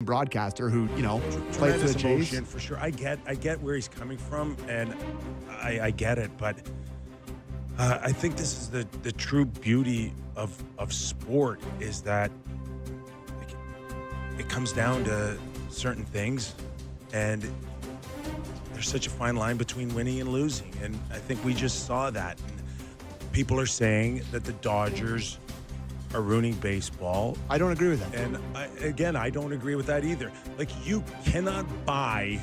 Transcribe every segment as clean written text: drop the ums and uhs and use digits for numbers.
broadcaster who, played for the Jays. Emotion, for sure. I get where he's coming from, and I get it, but I think this is the true beauty of sport is that it comes down to certain things, and there's such a fine line between winning and losing, and I think we just saw that. And people are saying that the Dodgers are ruining baseball. I don't agree with that. And I don't agree with that either. Like, you cannot buy,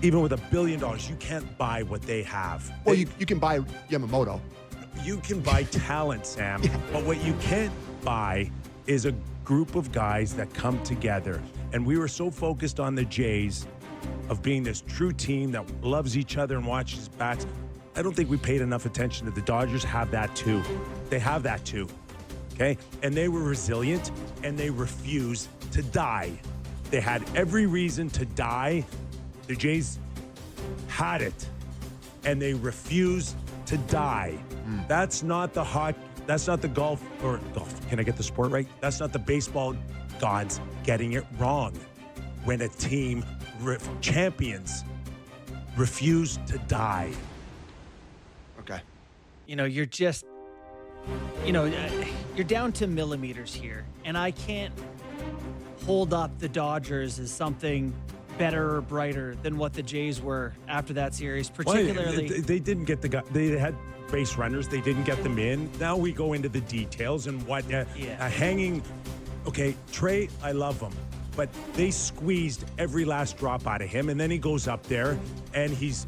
even with $1 billion, you can't buy what they have. Well, you can buy Yamamoto. You can buy talent, Sam, but what you can't buy is a group of guys that come together. And we were so focused on the Jays of being this true team that loves each other and watches bats. I don't think we paid enough attention to the Dodgers have that too. They have that too, okay? And they were resilient, and they refused to die. They had every reason to die. The Jays had it, and they refused to die. That's not the golf. Can I get the sport right? That's not the baseball gods getting it wrong. When a team, champions, refuse to die. Okay. You're just, you're down to millimeters here, and I can't hold up the Dodgers as something better or brighter than what the Jays were after that series, particularly. Well, they didn't get the guy. They had base runners. They didn't get them in. Now we go into the details and what a hanging. Okay, Trey, I love him, but they squeezed every last drop out of him, and then he goes up there and he's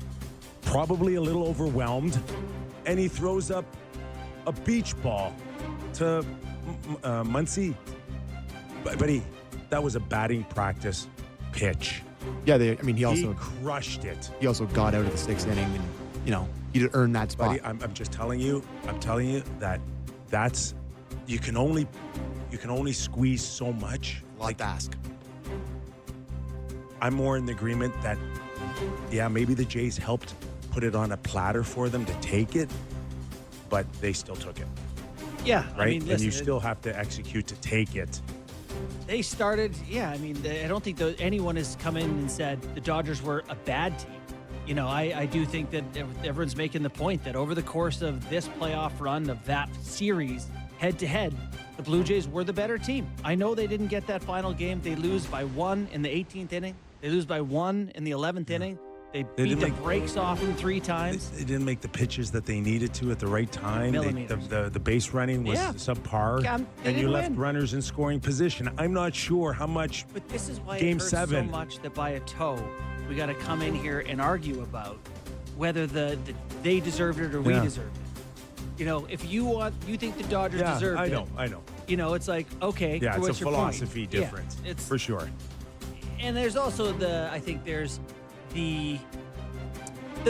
probably a little overwhelmed, and he throws up a beach ball to Muncy. But that was a batting practice pitch. Yeah, he crushed it. He also got out of the sixth inning, and he earned that spot. Buddy, I'm just telling you. I'm telling you that's you can only squeeze so much. Like to ask. I'm more in the agreement that maybe the Jays helped put it on a platter for them to take it, but they still took it. Yeah, right. Listen, and you still have to execute to take it. They started, I don't think anyone has come in and said the Dodgers were a bad team. I do think that everyone's making the point that over the course of this playoff run of that series, head-to-head, the Blue Jays were the better team. I know they didn't get that final game. They lose by 1 in the 18th inning. They lose by 1 in the 11th inning. They beat the brakes off them 3 times. They didn't make the pitches that they needed to at the right time. The base running was subpar, and you left runners in scoring position. I'm not sure how much. But this is why Game it hurts 7 so much that by a toe, we got to come in here and argue about whether they deserved it or we deserved it. If you think the Dodgers deserved it. I know. It's like, okay. Yeah, it's a your philosophy point? difference. Yeah, it's for sure. And there's also there's the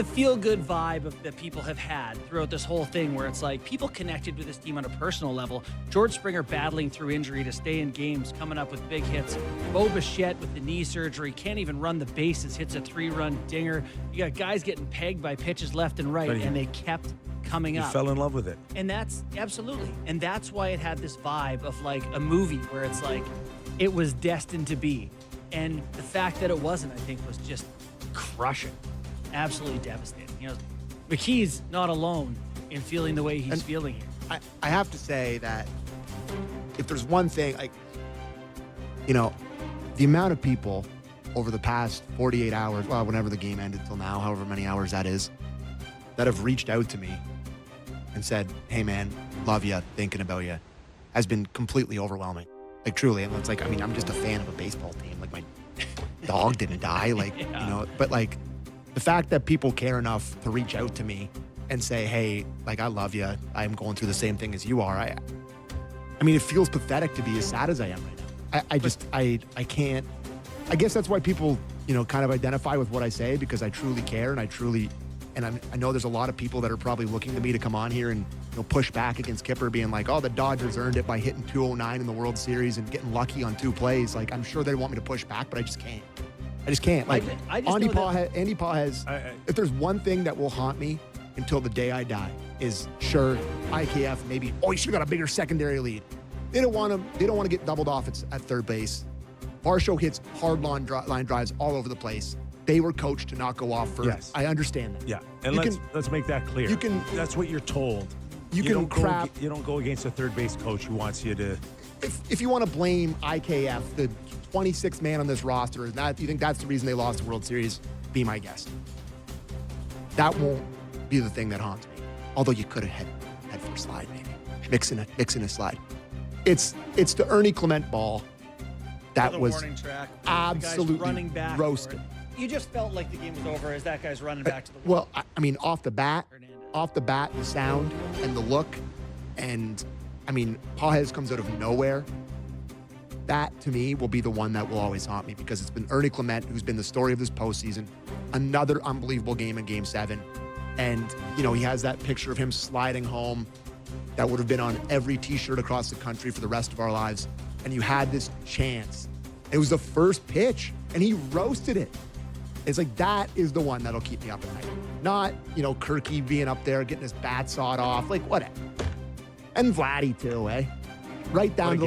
feel-good vibe that people have had throughout this whole thing where it's like people connected with this team on a personal level. George Springer battling through injury to stay in games, coming up with big hits. Bo Bichette with the knee surgery, can't even run the bases, hits a 3-run dinger. You got guys getting pegged by pitches left and right, and they kept coming up. You fell in love with it. And that's absolutely. And that's why it had this vibe of like a movie where it's like it was destined to be. And the fact that it wasn't, I think, was just crushing. Absolutely devastating. McKee's not alone in feeling the way he's feeling here. I have to say that if there's one thing, the amount of people over the past 48 hours, well, whenever the game ended till now, however many hours that is, that have reached out to me and said, hey, man, love you, thinking about you, has been completely overwhelming. Like, truly. And it's like, I'm just a fan of a baseball team. Like, my dog didn't die. Like, but like, the fact that people care enough to reach out to me and say, hey, like, I love you. I'm going through the same thing as you are. It feels pathetic to be as sad as I am right now. I can't. I guess that's why people, kind of identify with what I say, because I truly care and I know there's a lot of people that are probably looking to me to come on here and push back against Kipper being like, oh, the Dodgers earned it by hitting 209 in the World Series and getting lucky on 2 plays. Like, I'm sure they want me to push back, but I just can't. Like, Andy Paul has, if there's one thing that will haunt me until the day I die is, sure, IKF maybe, you should have got a bigger secondary lead. They don't want to get doubled off at third base. Varsho hits hard line drives all over the place. They were coached to not go off first. Yes. I understand that. Yeah, and let's make that clear. That's what you're told. You don't go against a third base coach who wants you to. If you want to blame IKF, the 26th man on this roster, you think that's the reason they lost the World Series? Be my guest. That won't be the thing that haunts me. Although you could have head for a slide, maybe mixing a slide. It's the Ernie Clement ball that the was warning track, absolutely the guy's running back roasted. You just felt like the game was over as that guy's running back to the wall. Well, I mean, off the bat, Hernandez. the sound and the look, and I mean, Pages comes out of nowhere. That, to me, will be the one that will always haunt me because it's been Ernie Clement, who's been the story of this postseason. Another unbelievable game in Game 7. And, you know, he has that picture of him sliding home that would have been on every T-shirt across the country for the rest of our lives. And you had this chance. It was the first pitch, and he roasted it. It's like, that is the one that'll keep me up at night. Not, you know, Kirky being up there, getting his bat sawed off. Like, whatever. And Vladdy, too, eh? Right down to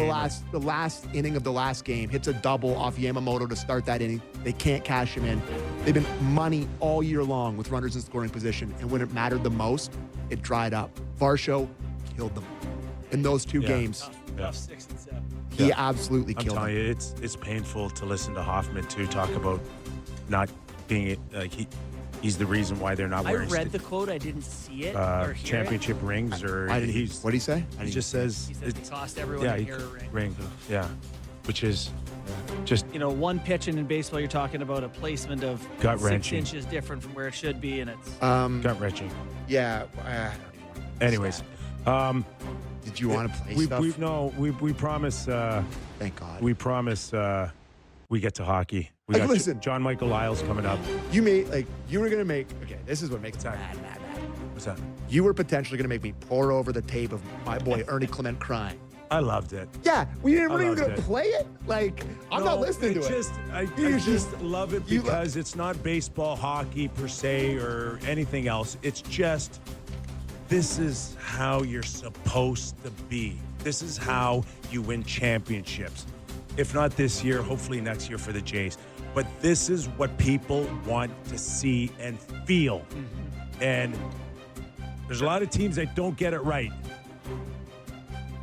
the last inning of the last game. Hits a double off Yamamoto to start that inning. They can't cash him in. They've been money all year long with runners in scoring position. And when it mattered the most, it dried up. Varsho killed them in those two games. Tough 6 and 7. He absolutely killed them. I'm telling you, it's painful to listen to Hoffman, too, talk about not being like he's the reason why they're not wearing. I read the quote. I didn't see it or hear championship it. rings, or what did he say? He just says He says it cost everyone a ring. Yeah, which is just, you know, one pitching in baseball. You're talking about a placement of 6 gut-wrenching. inches different from where it should be, and it's gut wrenching. Yeah. I don't even want to Anyways, did you want to play stuff? We promise. Thank God. We promise. We get to hockey. We Like, got listen. John Michael Lyles coming up. You were gonna make. Okay, this is what makes me mad. What's that? You were potentially gonna make me pour over the tape of my boy Ernie Clement crying. I loved it. Yeah, we weren't even loved gonna it. play it. Like, I'm not listening to it. I just love it because it's not baseball, hockey per se, or anything else. It's just, this is how you're supposed to be. This is how you win championships. If not this year, hopefully next year for the Jays. But this is what people want to see and feel. And there's a lot of teams that don't get it right.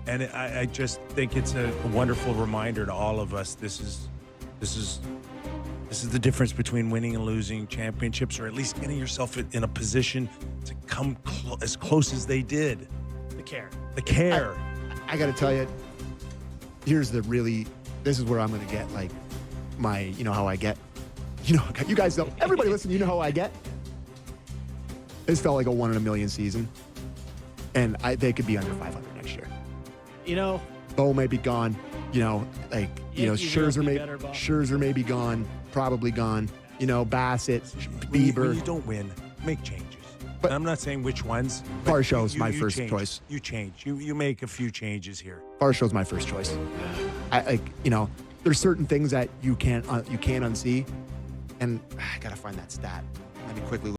And I just think it's a wonderful reminder to all of us. This is the difference between winning and losing championships, or at least getting yourself in a position to come as close as they did. the care. The care. I gotta tell you, this is where I'm gonna get like my, you know how I get. You know, you guys know, everybody listen, you know how I get. This felt like a 1 in a million season. And they could be under 500 next year. You know, Bo may be gone. You know, like, Yankees Scherzer may be gone, probably gone. You know, Bassett, Bieber. When you don't win, make changes. But and I'm not saying which ones. but Varshow's my you first change. choice. You change. You make a few changes here. Varshow's my first choice. There's certain things that you can't unsee, and I gotta find that stat. Let me quickly look.